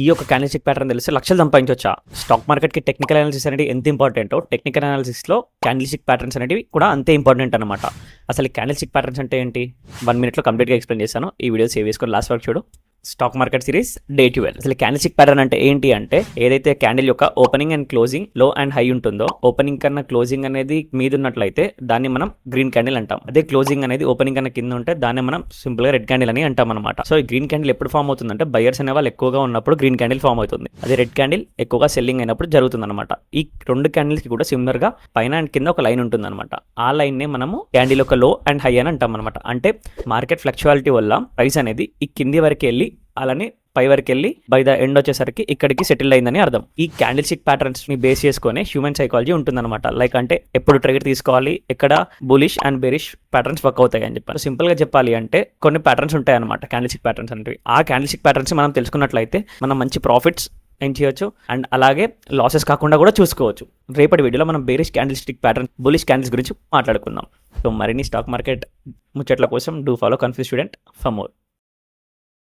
ఈ యొక్క candle stick pattern తెలిస్తే లక్షలు సంపాదించవచ్చా? స్టాక్ మార్కెట్కి టెక్నికల్ అనాలిసిస్ అనేది ఎంత ఇంపార్టెంటో టెక్నికల్ అనాలిసిస్లో క్యాండిల్ స్టిక్ ప్యాటర్న్స్ అనేవి కూడా అంతే ఇంపార్టెంట్ అనమాట. అసలు క్యాండిల్ స్టిక్ ప్యాటర్న్స్ అంటే ఏంటి 1 minute కంప్లీట్గా ఎక్స్ప్లెయిన్ చేస్తాను. ఈ వీడియో సేవ్ చేసుకొని లాస్ట్ వరకు చూడు. Stock market series day 12. అసలు క్యాండిల్ స్టిక్ ప్యాటర్న్ అంటే ఏంటి అంటే, ఏదైతే క్యాండిల్ యొక్క ఓపెనింగ్ అండ్ క్లోజింగ్ లో అండ్ హై ఉంటుందో, ఓపెనింగ్ కన్నా క్లోజింగ్ అనేది మీద ఉన్నట్లయితే దాన్ని మనం గ్రీన్ క్యాండిల్ అంటాం. అదే క్లోజింగ్ అనేది ఓపెనింగ్ కన్నా కింద ఉంటే దాన్ని మనం సింపుల్ గా రెడ్ క్యాండిల్ అని అంటాం అనమాట. సో ఈ గ్రీన్ క్యాండిల్ ఎప్పుడు ఫామ్ అవుతుందంటే, బయర్స్ అనే వాళ్ళు ఎక్కువగా ఉన్నప్పుడు గ్రీన్ క్యాండిల్ ఫామ్ అవుతుంది. అదే రెడ్ క్యాండిల్ ఎక్కువగా సెల్లింగ్ అయినప్పుడు జరుగుతుంది అనమాట. ఈ 2 క్యాండిల్స్ కి కూడా సిమిలర్ గా పైన అండ్ కింద ఒక లైన్ ఉంటుంది అనమాట. ఆ లైన్ నే మనము క్యాండిల్ యొక్క లో అండ్ హై అని అంటాం అనమాట. అంటే మార్కెట్ ఫ్లక్చువాలిటీ వల్ల ప్రైస్ అనేది ఈ కింది వరకు వెళ్ళి అలానే పై వరకు వెళ్ళి బై ద ఎండ్ వచ్చేసరికి ఇక్కడికి సెటిల్ అయిందని అర్థం. ఈ క్యాండిల్ స్టిక్ ప్యాటర్న్స్ ని బేస్ చేసుకునే హ్యూమన్ సైకాలజీ ఉంటుందన్నమాట. లైక్ అంటే ఎప్పుడు ట్రేడ్ తీసుకోవాలి, ఎక్కడ bullish and bearish patterns work అవుతాయి అని చెప్పారు. సింపుల్ గా చెప్పాలి అంటే కొన్ని ప్యాటర్న్స్ ఉంటాయి అనమాట క్యాండిల్ స్టిక్ ప్యాటర్న్స్ అనేవి. ఆ క్యాండిల్ స్టిక్ ప్యాటర్న్స్ మనం తెలుసుకున్నట్లయితే మనం మంచి ప్రాఫిట్స్ ఏం చేయొచ్చు అండ్ అలాగే లాసెస్ కాకుండా కూడా చూసుకోవచ్చు. రేపటి వీడియోలో మనం bearish candle stick pattern, bullish candles గురించి మాట్లాడుకుందాం. సో మరిన్ని స్టాక్ మార్కెట్ ముచ్చట్ల కోసం do follow confuse student for more.